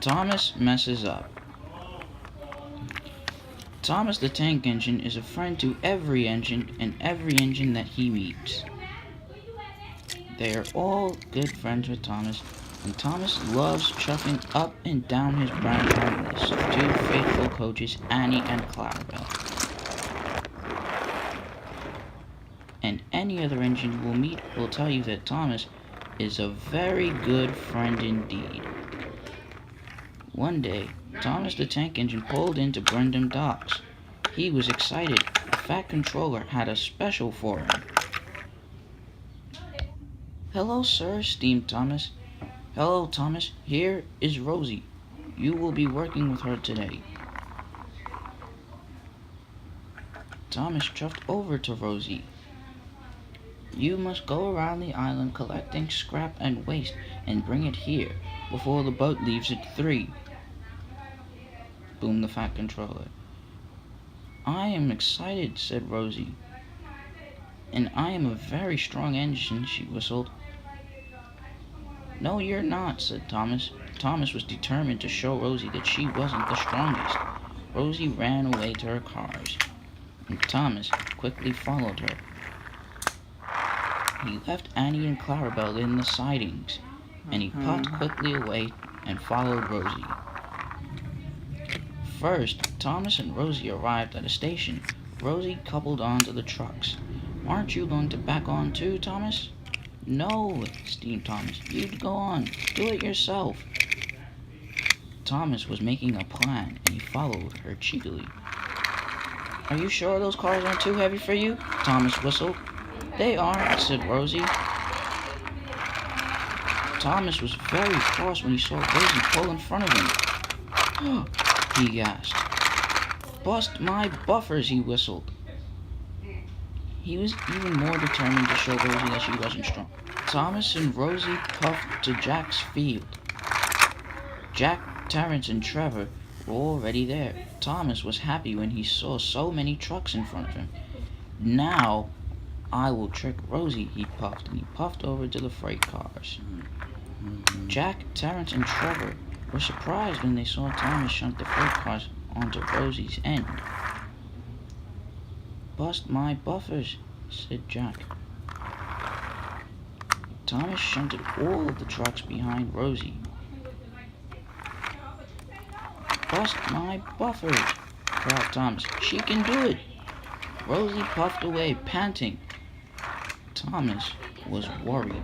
Thomas messes up. Thomas the Tank Engine is a friend to every engine and every engine that he meets. They are all good friends with Thomas, and Thomas loves chuffing up and down his brand harmless two faithful coaches, Annie and Clarabelle. And any other engine you will meet will tell you that Thomas is a very good friend indeed. One day, Thomas the Tank Engine pulled into Brendam Docks. He was excited. The Fat Controller had a special for him. "Hello, sir," steamed Thomas. "Hello, Thomas. Here is Rosie. You will be working with her today." Thomas chuffed over to Rosie. "You must go around the island collecting scrap and waste and bring it here before the boat leaves at 3. boomed the Fat Controller. "I am excited," said Rosie. "And I am a very strong engine," she whistled. "No, you're not," said Thomas. Thomas was determined to show Rosie that she wasn't the strongest. Rosie ran away to her cars, and Thomas quickly followed her. He left Annie and Clarabelle in the sidings, and he puffed quickly away and followed Rosie. First, Thomas and Rosie arrived at a station. Rosie coupled onto the trucks. "Aren't you going to back on too, Thomas?" "No," steamed Thomas. "You'd go on. Do it yourself." Thomas was making a plan, and he followed her cheekily. "Are you sure those cars aren't too heavy for you?" Thomas whistled. "They aren't," said Rosie. Thomas was very cross when he saw Rosie pull in front of him. He gasped. "Bust my buffers," he whistled. He was even more determined to show Rosie that she wasn't strong. Thomas and Rosie puffed to Jack's field. Jack, Terrence, and Trevor were already there. Thomas was happy when he saw so many trucks in front of him. "Now I will trick Rosie," he puffed, and he puffed over to the freight cars. Jack, Terrence, and Trevor were surprised when they saw Thomas shunt the freight cars onto Rosie's end. "Bust my buffers," said Jack. Thomas shunted all of the trucks behind Rosie. "Bust my buffers," cried Thomas. "She can do it." Rosie puffed away, panting. Thomas was worried.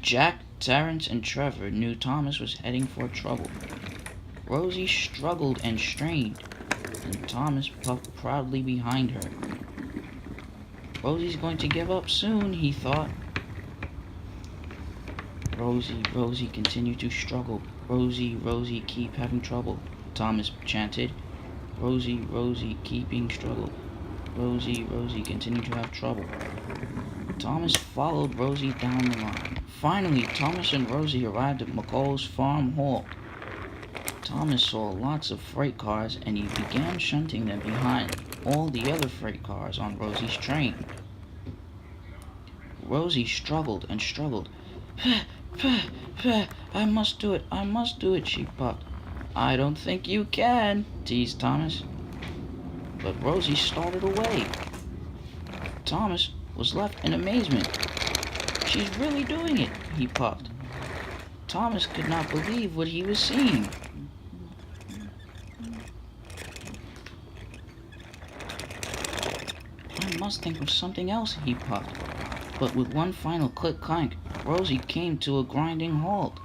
Jack, Terrence, and Trevor knew Thomas was heading for trouble. Rosie struggled and strained, and Thomas puffed proudly behind her. "Rosie's going to give up soon," he thought. Rosie continued to struggle. Rosie, keep having trouble," Thomas chanted. Rosie, keeping struggle. Rosie, continue to have trouble. Thomas followed Rosie down the line. Finally, Thomas and Rosie arrived at McCall's farm hall. Thomas saw lots of freight cars, and he began shunting them behind all the other freight cars on Rosie's train. Rosie struggled and struggled. I must do it, she puffed. "I don't think you can," teased Thomas. But Rosie started away. Thomas was left in amazement. "She's really doing it," he puffed. Thomas could not believe what he was seeing. "I must think of something else," he puffed. But with one final click-clank, Rosie came to a grinding halt.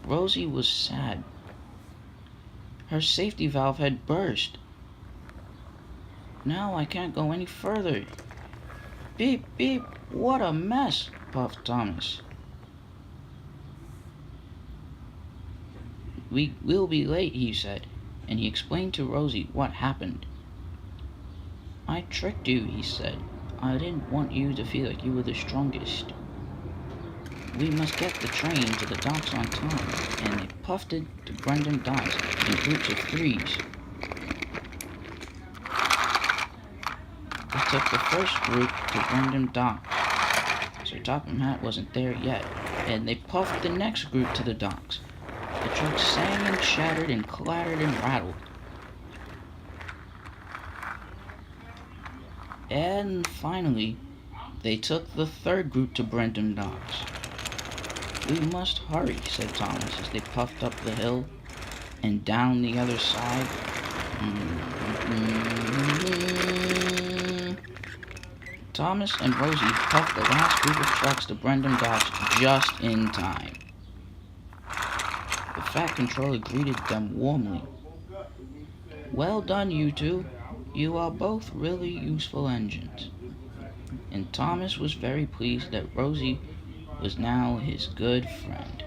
Rosie was sad. Her safety valve had burst. "Now I can't go any further." "Beep, beep, what a mess," puffed Thomas. "We'll be late," he said, and he explained to Rosie what happened. "I tricked you," he said. "I didn't want you to feel like you were the strongest. We must get the train to the docks on time," and they puffed it to Brendam Docks in groups of 3s. They took the first group to Brendam Docks. Sir Topham Hatt wasn't there yet, and they puffed the next group to the docks. The truck sang and shattered and clattered and rattled. And finally, they took the third group to Brendam Docks. "We must hurry," said Thomas as they puffed up the hill and down the other side. Thomas and Rosie puffed the last group of trucks to Brendam Docks just in time. The Fat Controller greeted them warmly. "Well done, you two. You are both really useful engines." And Thomas was very pleased that Rosie was now his good friend.